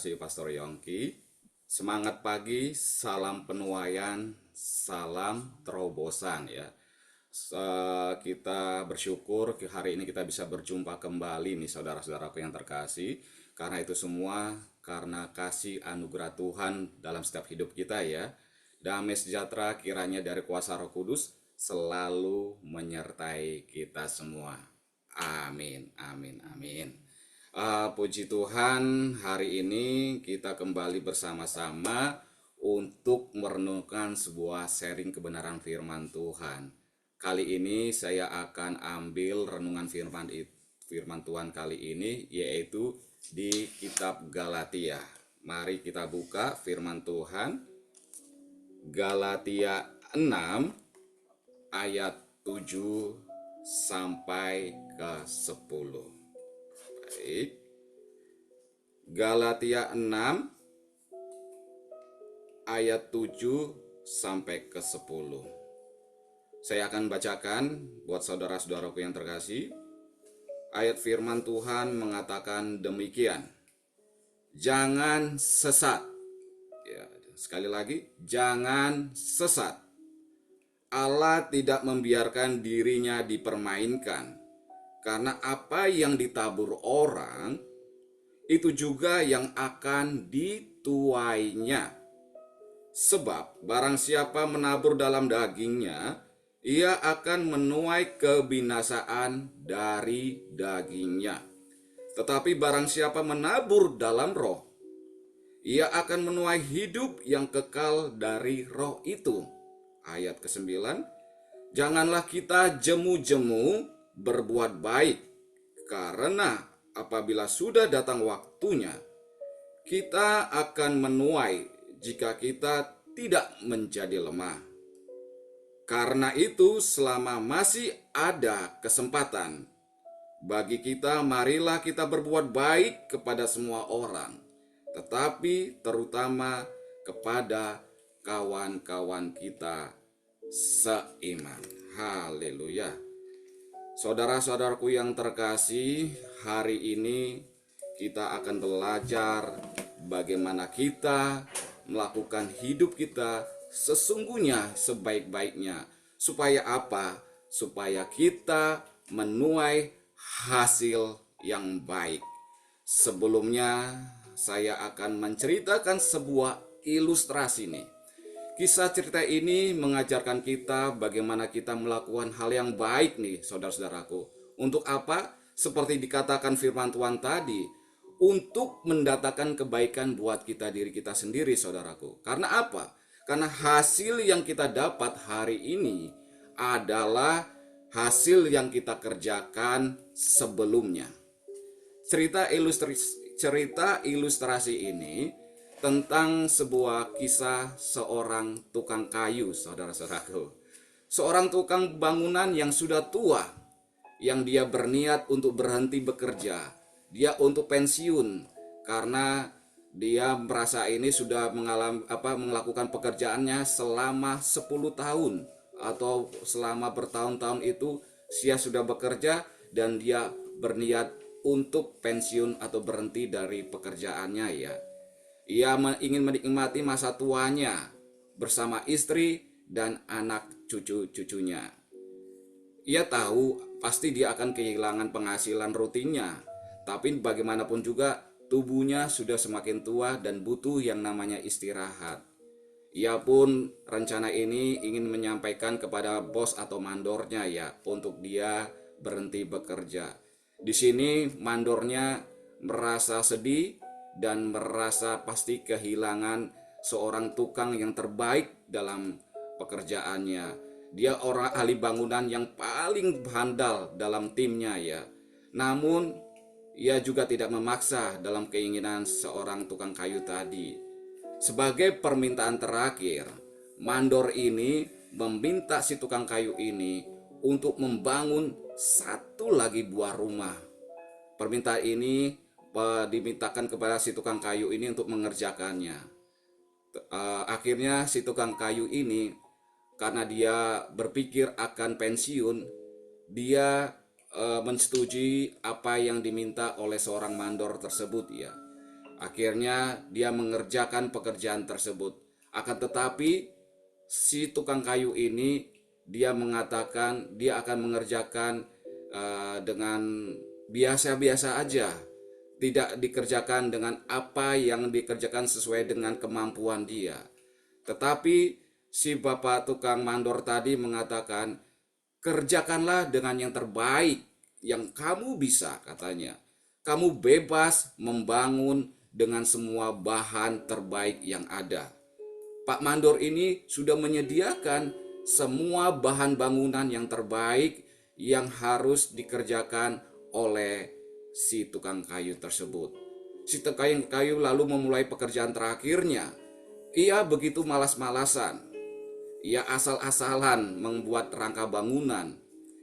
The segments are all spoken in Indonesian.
kasih Pastor Yongki. Semangat pagi, salam penuaian, salam terobosan ya. Kita bersyukur hari ini kita bisa berjumpa kembali nih saudara-saudaraku yang terkasih. Karena itu semua karena kasih anugerah Tuhan dalam setiap hidup kita ya. Damai sejahtera kiranya dari kuasa Roh Kudus selalu menyertai kita semua. Amin, amin, amin. Puji Tuhan, hari ini kita kembali bersama-sama untuk merenungkan sebuah sharing kebenaran firman Tuhan. Kali ini saya akan ambil renungan firman Tuhan kali ini, yaitu di kitab Galatia. Mari kita buka firman Tuhan. Galatia 6 ayat 7 sampai ke 10. Baik. Galatia 6 ayat 7 sampai ke 10. Saya akan bacakan buat saudara-saudaraku yang terkasih. Ayat firman Tuhan mengatakan demikian. Jangan sesat. Ya, sekali lagi, jangan sesat. Allah tidak membiarkan dirinya dipermainkan. Karena apa yang ditabur orang, itu juga yang akan dituainya. Sebab barang siapa menabur dalam dagingnya, ia akan menuai kebinasaan dari dagingnya. Tetapi barang siapa menabur dalam roh, ia akan menuai hidup yang kekal dari roh itu. Ayat ke-9, janganlah kita jemu-jemu berbuat baik, karena apabila sudah datang waktunya, kita akan menuai jika kita tidak menjadi lemah. Karena itu, selama masih ada kesempatan bagi kita, marilah kita berbuat baik kepada semua orang, tetapi terutama kepada kawan-kawan kita seiman. Haleluya. Saudara-saudaraku yang terkasih, hari ini kita akan belajar bagaimana kita melakukan hidup kita sesungguhnya sebaik-baiknya. Supaya apa? Supaya kita menuai hasil yang baik. Sebelumnya saya akan menceritakan sebuah ilustrasi nih. Kisah cerita ini mengajarkan kita bagaimana kita melakukan hal yang baik nih saudara-saudaraku. Untuk apa? Seperti dikatakan firman Tuhan tadi, untuk mendatangkan kebaikan buat kita diri kita sendiri saudaraku. Karena apa? Karena hasil yang kita dapat hari ini adalah hasil yang kita kerjakan sebelumnya. Cerita ilustrasi ini tentang sebuah kisah seorang tukang kayu, saudara-saudaraku. Seorang tukang bangunan yang sudah tua, yang dia berniat untuk berhenti bekerja. Dia untuk pensiun, karena dia merasa ini sudah melakukan pekerjaannya selama 10 tahun. Atau selama bertahun-tahun itu, dia sudah bekerja dan dia berniat untuk pensiun atau berhenti dari pekerjaannya ya. Ia ingin menikmati masa tuanya bersama istri dan anak cucu-cucunya. Ia tahu pasti dia akan kehilangan penghasilan rutinnya, tapi bagaimanapun juga tubuhnya sudah semakin tua dan butuh yang namanya istirahat. Ia pun rencana ini ingin menyampaikan kepada bos atau mandornya ya, untuk dia berhenti bekerja. Di sini mandornya merasa sedih dan merasa pasti kehilangan seorang tukang yang terbaik dalam pekerjaannya. Dia orang ahli bangunan yang paling handal dalam timnya ya. Namun ia juga tidak memaksa dalam keinginan seorang tukang kayu tadi. Sebagai permintaan terakhir, mandor ini meminta si tukang kayu ini untuk membangun satu lagi buah rumah. Permintaan ini dimintakan kepada si tukang kayu ini untuk mengerjakannya. Akhirnya si tukang kayu ini, karena dia berpikir akan pensiun, dia menyetujui apa yang diminta oleh seorang mandor tersebut ya. Akhirnya dia mengerjakan pekerjaan tersebut. Akan tetapi si tukang kayu ini dia mengatakan dia akan mengerjakan dengan biasa-biasa aja. Tidak dikerjakan dengan apa yang dikerjakan sesuai dengan kemampuan dia. Tetapi si bapak tukang mandor tadi mengatakan, kerjakanlah dengan yang terbaik yang kamu bisa, katanya. Kamu bebas membangun dengan semua bahan terbaik yang ada. Pak Mandor ini sudah menyediakan semua bahan bangunan yang terbaik yang harus dikerjakan oleh si tukang kayu tersebut. Si tukang kayu lalu memulai pekerjaan terakhirnya. Ia begitu malas-malasan. Ia asal-asalan membuat rangka bangunan.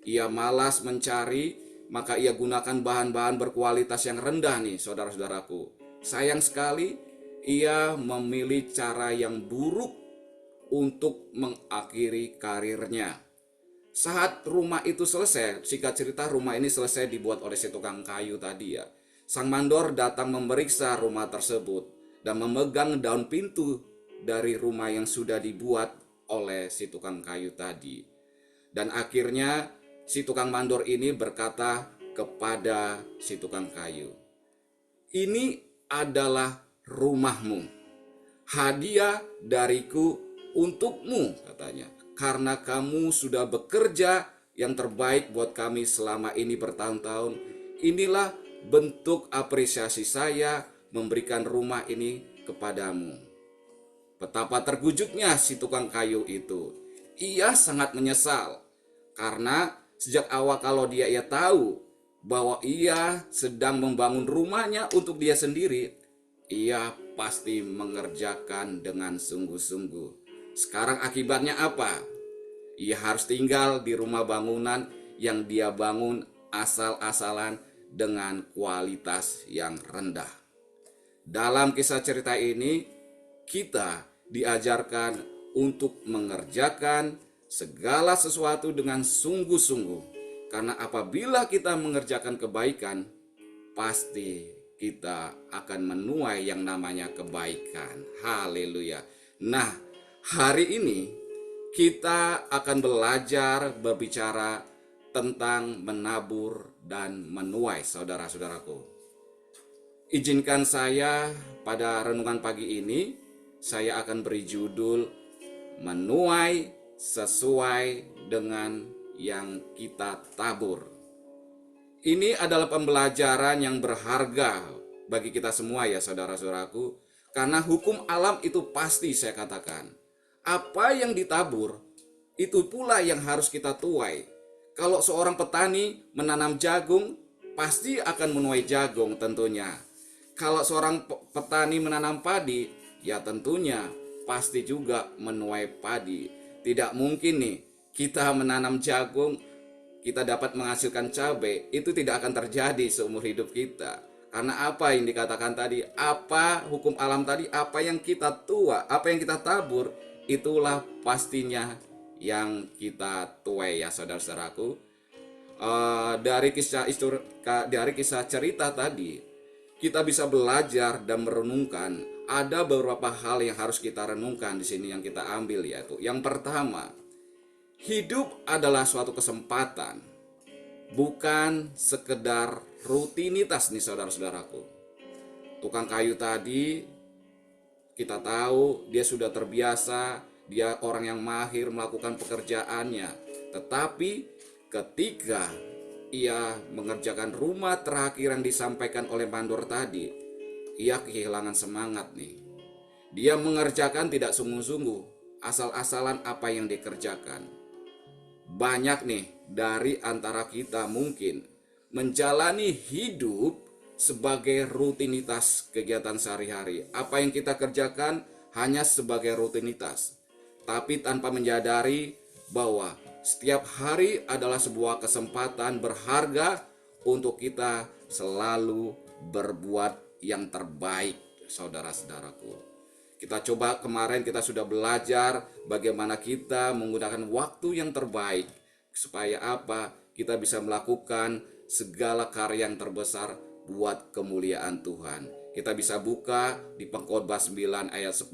Ia malas mencari, maka ia gunakan bahan-bahan berkualitas yang rendah nih, saudara-saudaraku. Sayang sekali, ia memilih cara yang buruk untuk mengakhiri karirnya. Saat rumah itu selesai, singkat cerita rumah ini selesai dibuat oleh si tukang kayu tadi ya. Sang mandor datang memeriksa rumah tersebut dan memegang daun pintu dari rumah yang sudah dibuat oleh si tukang kayu tadi. Dan akhirnya si tukang mandor ini berkata kepada si tukang kayu, "Ini adalah rumahmu, hadiah dariku untukmu," katanya. "Karena kamu sudah bekerja yang terbaik buat kami selama ini bertahun-tahun. Inilah bentuk apresiasi saya memberikan rumah ini kepadamu." Betapa terkejutnya si tukang kayu itu. Ia sangat menyesal karena sejak awal kalau ia tahu bahwa ia sedang membangun rumahnya untuk dia sendiri, ia pasti mengerjakan dengan sungguh-sungguh. Sekarang akibatnya apa? Ia harus tinggal di rumah bangunan yang dia bangun asal-asalan dengan kualitas yang rendah. Dalam kisah cerita ini, kita diajarkan untuk mengerjakan segala sesuatu dengan sungguh-sungguh. Karena apabila kita mengerjakan kebaikan, pasti kita akan menuai yang namanya kebaikan. Haleluya. Nah, hari ini kita akan belajar berbicara tentang menabur dan menuai, saudara-saudaraku. Izinkan saya pada renungan pagi ini, saya akan beri judul menuai sesuai dengan yang kita tabur. Ini adalah pembelajaran yang berharga bagi kita semua ya saudara-saudaraku. Karena hukum alam itu pasti saya katakan. Apa yang ditabur, itu pula yang harus kita tuai. Kalau seorang petani menanam jagung, pasti akan menuai jagung tentunya. Kalau seorang petani menanam padi, ya tentunya pasti juga menuai padi. Tidak mungkin nih kita menanam jagung, kita dapat menghasilkan cabai, itu tidak akan terjadi seumur hidup kita. Karena apa yang dikatakan tadi, apa hukum alam tadi, apa yang kita apa yang kita tabur, itulah pastinya yang kita tuai ya saudara-saudaraku. Dari kisah cerita tadi, kita bisa belajar dan merenungkan. Ada beberapa hal yang harus kita renungkan di sini yang kita ambil, yaitu yang pertama, hidup adalah suatu kesempatan, bukan sekedar rutinitas nih saudara-saudaraku. Tukang kayu tadi, kita tahu dia sudah terbiasa, dia orang yang mahir melakukan pekerjaannya. Tetapi ketika ia mengerjakan rumah terakhir yang disampaikan oleh mandor tadi, ia kehilangan semangat nih. Dia mengerjakan tidak sungguh-sungguh, asal-asalan apa yang dikerjakan. Banyak nih dari antara kita mungkin menjalani hidup sebagai rutinitas kegiatan sehari-hari. Apa yang kita kerjakan hanya sebagai rutinitas, tapi tanpa menyadari bahwa setiap hari adalah sebuah kesempatan berharga untuk kita selalu berbuat yang terbaik, saudara-saudaraku. Kita coba kemarin kita sudah belajar bagaimana kita menggunakan waktu yang terbaik supaya apa? Kita bisa melakukan segala karya yang terbesar buat kemuliaan Tuhan. Kita bisa buka di Pengkhotbah 9 ayat 10.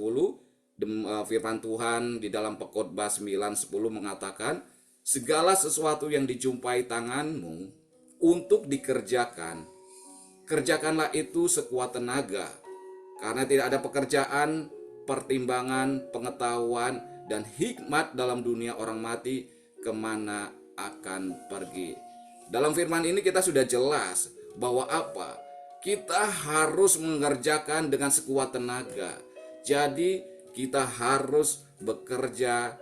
Firman Tuhan di dalam Pengkhotbah 9:10 mengatakan, segala sesuatu yang dijumpai tanganmu untuk dikerjakan, kerjakanlah itu sekuat tenaga, karena tidak ada pekerjaan, pertimbangan, pengetahuan, dan hikmat dalam dunia orang mati kemana akan pergi. Dalam firman ini kita sudah jelas bahwa apa? Kita harus mengerjakan dengan sekuat tenaga. Jadi kita harus bekerja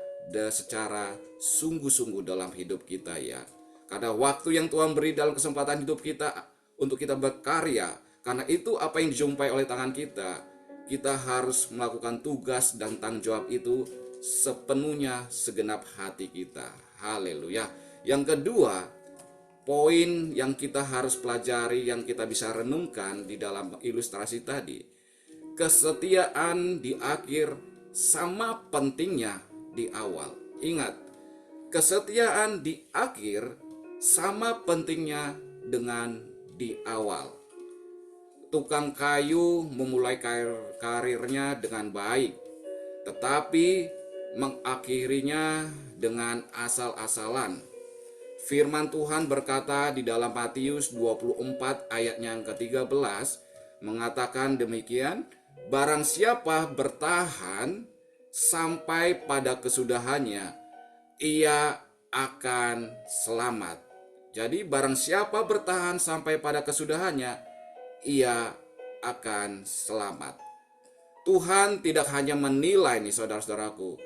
secara sungguh-sungguh dalam hidup kita ya. Karena waktu yang Tuhan beri dalam kesempatan hidup kita untuk kita berkarya, karena itu apa yang dijumpai oleh tangan kita, kita harus melakukan tugas dan tanggung jawab itu sepenuhnya segenap hati kita. Haleluya. Yang kedua, poin yang kita harus pelajari, yang kita bisa renungkan di dalam ilustrasi tadi, kesetiaan di akhir sama pentingnya di awal. Ingat, kesetiaan di akhir sama pentingnya dengan di awal. Tukang kayu memulai karirnya dengan baik, tetapi mengakhirinya dengan asal-asalan. Firman Tuhan berkata di dalam Matius 24 ayatnya yang ke-13 mengatakan demikian, barang siapa bertahan sampai pada kesudahannya, ia akan selamat. Jadi barang siapa bertahan sampai pada kesudahannya, ia akan selamat. Tuhan tidak hanya menilai nih saudara-saudaraku,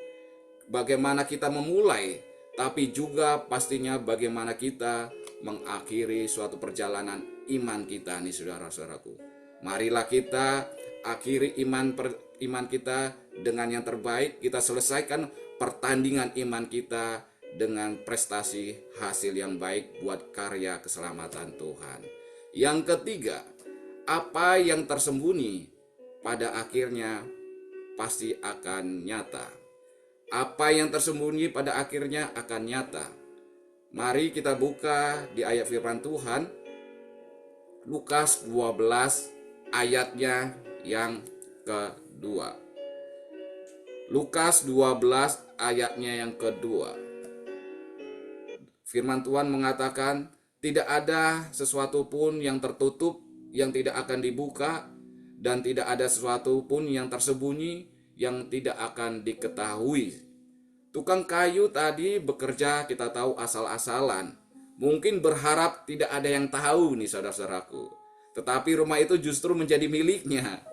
bagaimana kita memulai, tapi juga pastinya bagaimana kita mengakhiri suatu perjalanan iman kita nih saudara-saudaraku. Marilah kita akhiri iman kita dengan yang terbaik. Kita selesaikan pertandingan iman kita dengan prestasi hasil yang baik buat karya keselamatan Tuhan. Yang ketiga, apa yang tersembunyi pada akhirnya pasti akan nyata. Apa yang tersembunyi pada akhirnya akan nyata. Mari kita buka di ayat firman Tuhan, Lukas 12 ayatnya yang kedua. Lukas 12 ayatnya yang kedua. Firman Tuhan mengatakan, tidak ada sesuatu pun yang tertutup yang tidak akan dibuka, dan tidak ada sesuatu pun yang tersembunyi yang tidak akan diketahui. Tukang kayu tadi bekerja, kita tahu, asal-asalan. Mungkin berharap tidak ada yang tahu nih saudara-saudaraku. Tetapi rumah itu justru menjadi miliknya.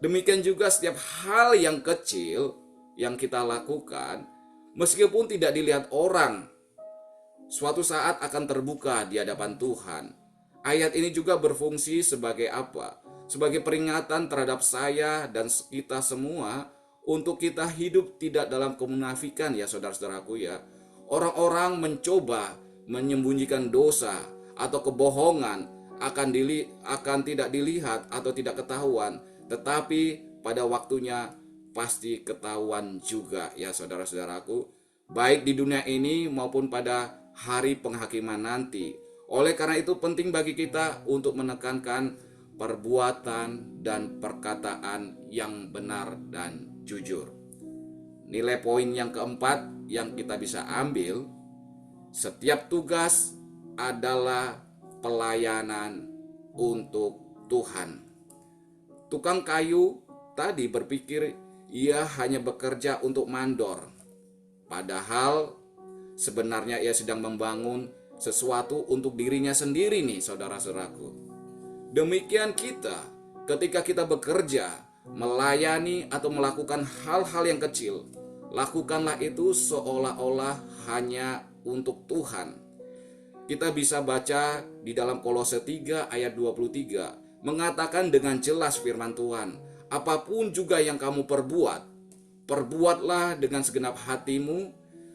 Demikian juga setiap hal yang kecil yang kita lakukan, meskipun tidak dilihat orang, suatu saat akan terbuka di hadapan Tuhan. Ayat ini juga berfungsi sebagai apa? Sebagai peringatan terhadap saya dan kita semua untuk kita hidup tidak dalam kemunafikan ya saudara-saudaraku ya. Orang-orang mencoba menyembunyikan dosa atau kebohongan akan tidak dilihat atau tidak ketahuan, tetapi pada waktunya pasti ketahuan juga ya saudara-saudaraku, baik di dunia ini maupun pada hari penghakiman nanti. Oleh karena itu penting bagi kita untuk menekankan perbuatan dan perkataan yang benar dan jujur. Nilai poin yang keempat yang kita bisa ambil, setiap tugas adalah pelayanan untuk Tuhan. Tukang kayu tadi berpikir ia hanya bekerja untuk mandor, padahal sebenarnya ia sedang membangun sesuatu untuk dirinya sendiri nih saudara-saudaraku. Demikian kita, ketika kita bekerja, melayani atau melakukan hal-hal yang kecil, lakukanlah itu seolah-olah hanya untuk Tuhan. Kita bisa baca di dalam Kolose 3 ayat 23, mengatakan dengan jelas firman Tuhan, apapun juga yang kamu perbuat, perbuatlah dengan segenap hatimu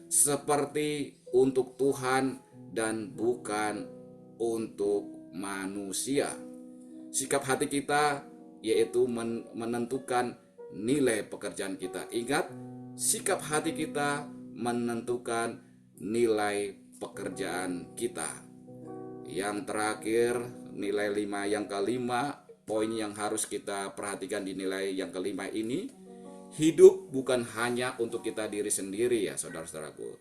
seperti untuk Tuhan dan bukan untuk manusia. Sikap hati kita yaitu menentukan nilai pekerjaan kita. Ingat, sikap hati kita menentukan nilai pekerjaan kita. Yang terakhir, nilai 5 yang kelima, poin yang harus kita perhatikan di nilai yang kelima ini, hidup bukan hanya untuk kita diri sendiri ya saudara-saudaraku,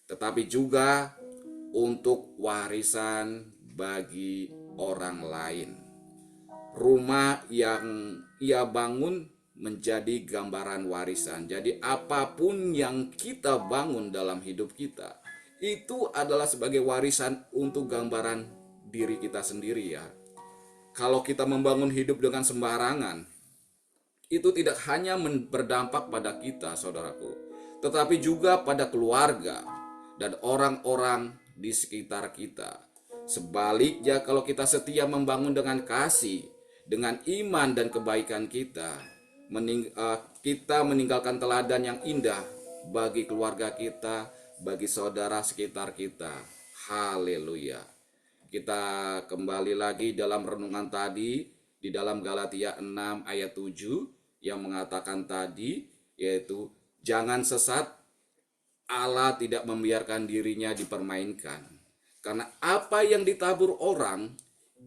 tetapi juga untuk warisan bagi orang lain. Rumah yang ia bangun menjadi gambaran warisan. Jadi apapun yang kita bangun dalam hidup kita, itu adalah sebagai warisan untuk gambaran diri kita sendiri ya. Kalau kita membangun hidup dengan sembarangan, itu tidak hanya berdampak pada kita, saudaraku, tetapi juga pada keluarga dan orang-orang di sekitar kita. Sebaliknya, kalau kita setia membangun dengan kasih, dengan iman dan kebaikan kita, kita meninggalkan teladan yang indah bagi keluarga kita, bagi saudara sekitar kita. Haleluya. Kita kembali lagi dalam renungan tadi di dalam Galatia 6 ayat 7 yang mengatakan tadi, yaitu jangan sesat, Allah tidak membiarkan dirinya dipermainkan. Karena apa yang ditabur orang,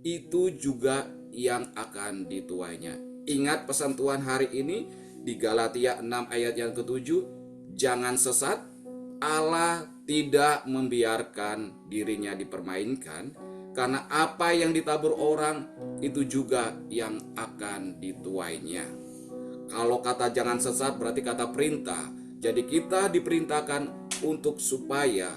itu juga yang akan dituainya. Ingat pesan Tuhan hari ini di Galatia 6 ayat yang ke-7, jangan sesat, Allah tidak membiarkan dirinya dipermainkan, karena apa yang ditabur orang itu juga yang akan dituainya. Kalau kata jangan sesat berarti kata perintah. Jadi kita diperintahkan untuk supaya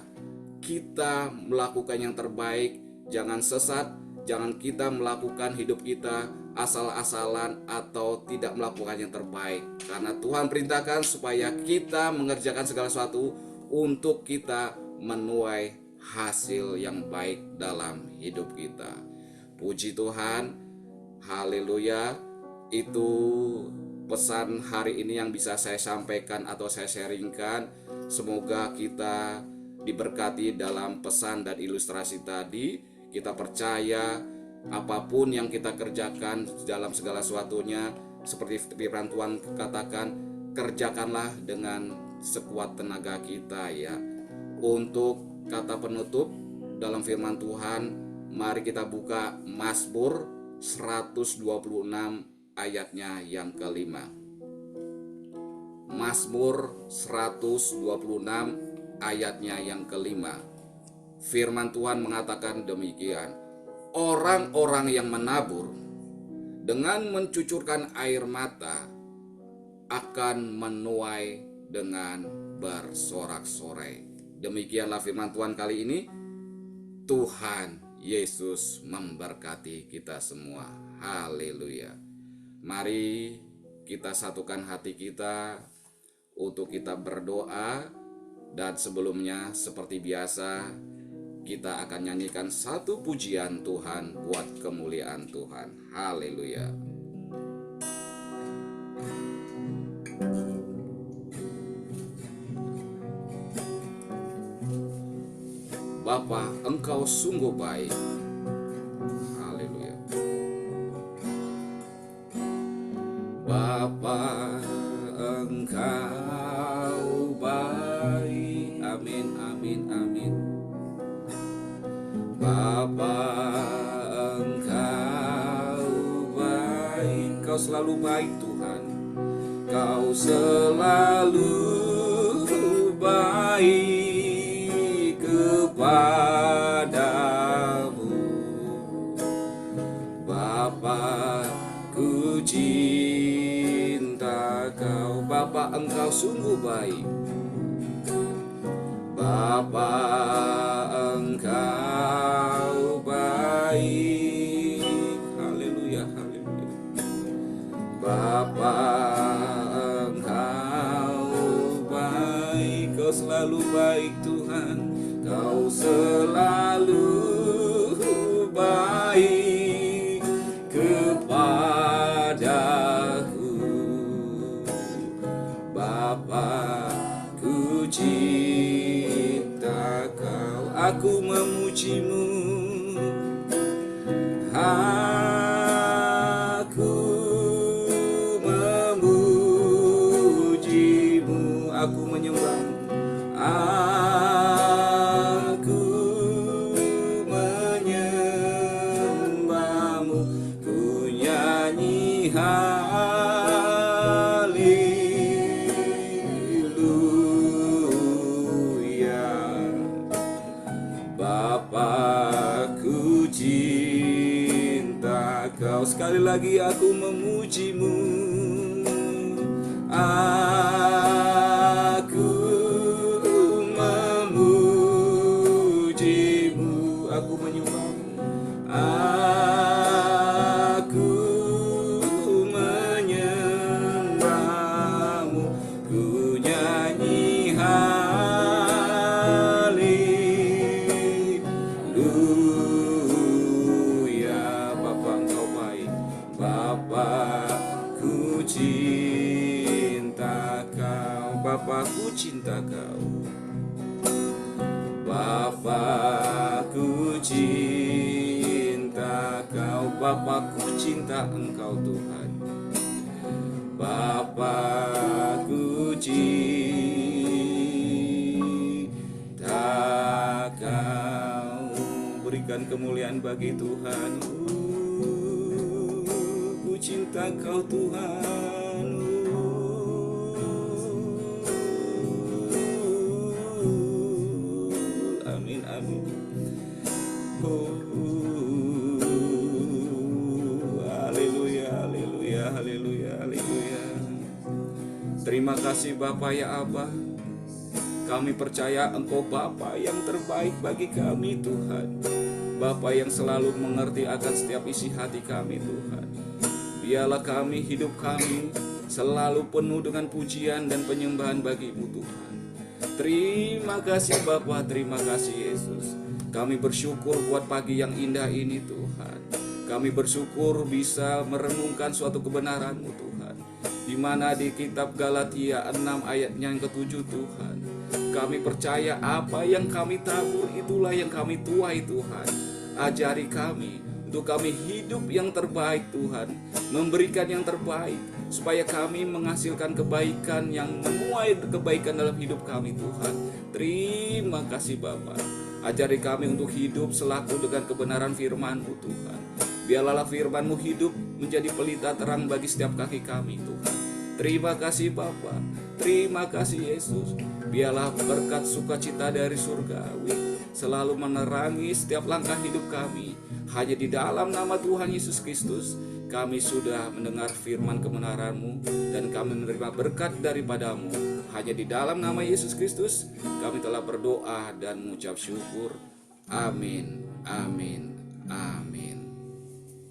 kita melakukan yang terbaik, jangan sesat, jangan kita melakukan hidup kita asal-asalan atau tidak melakukan yang terbaik. Karena Tuhan perintahkan supaya kita mengerjakan segala sesuatu untuk kita menuai hasil yang baik dalam hidup kita. Puji Tuhan, haleluya. Itu pesan hari ini yang bisa saya sampaikan atau saya sharingkan. Semoga kita diberkati dalam pesan dan ilustrasi tadi. Kita percaya apapun yang kita kerjakan dalam segala sesuatunya, seperti firman Tuhan katakan, kerjakanlah dengan sekuat tenaga kita ya. Untuk kata penutup dalam firman Tuhan, mari kita buka Mazmur 126 ayatnya yang kelima. Mazmur 126 ayatnya yang kelima. Firman Tuhan mengatakan demikian, orang-orang yang menabur dengan mencucurkan air mata akan menuai dengan bersorak-sorai. Demikianlah firman Tuhan kali ini. Tuhan Yesus memberkati kita semua. Haleluya. Mari kita satukan hati kita untuk kita berdoa. Dan sebelumnya seperti biasa kita akan nyanyikan satu pujian Tuhan buat kemuliaan Tuhan. Haleluya. Bapa, Engkau sungguh baik. Haleluya. Bapa, Engkau baik. Amin, amin, amin. Bapa, Engkau baik. Kau selalu baik Tuhan. Kau selalu baik kepadamu. Bapa, ku cinta Kau. Bapa, Engkau sungguh baik. Bapa, Engkau baik. Haleluya, haleluya. Bapa, Engkau baik. Kau selalu baik Tuhan. Kau selalu baik kepadaku. Bapa, ku cinta Kau. Aku memuji-Mu. Aku memuji-Mu. Aku menyembah-Mu. Aku menyembah-Mu. Ku nyanyi haleluya. Bapa, ku cinta Kau. Sekali lagi aku memujimu, aku memujimu, aku menyembahmu, aku menyembahmu, ku nyanyi haleluya. Bapa, Engkau baik. Bapa, ku cinta Kau. Bapa, ku cinta Kau. Bapa, ku cinta Kau. Bapa, ku cinta Engkau Tuhan. Bapa, ku cinta Kau. Berikan kemuliaan bagi Tuhan. Ku cinta Kau Tuhan. Amin, amin. Haleluya, haleluya, haleluya, haleluya. Terima kasih Bapa ya Aba. Kami percaya Engkau Bapa yang terbaik bagi kami Tuhan. Bapa yang selalu mengerti akan setiap isi hati kami Tuhan. Biarlah kami, hidup kami selalu penuh dengan pujian dan penyembahan bagi-Mu Tuhan. Terima kasih Bapa, terima kasih Yesus. Kami bersyukur buat pagi yang indah ini Tuhan. Kami bersyukur bisa merenungkan suatu kebenaran-Mu Tuhan, di mana di kitab Galatia 6 ayatnya yang ke-7 Tuhan. Kami percaya apa yang kami tabur itulah yang kami tuai Tuhan. Ajari kami untuk kami hidup yang terbaik Tuhan, memberikan yang terbaik, supaya kami menghasilkan kebaikan yang menuai kebaikan dalam hidup kami Tuhan. Terima kasih Bapa. Ajari kami untuk hidup selaku dengan kebenaran firman-Mu Tuhan. Biarlah firman-Mu hidup menjadi pelita terang bagi setiap kaki kami Tuhan. Terima kasih Bapa. Terima kasih Yesus. Biarlah berkat sukacita dari surgawi selalu menerangi setiap langkah hidup kami. Hanya di dalam nama Tuhan Yesus Kristus kami sudah mendengar firman kebenaran-Mu dan kami menerima berkat daripada-Mu. Hanya di dalam nama Yesus Kristus kami telah berdoa dan mengucap syukur. Amin, amin, amin.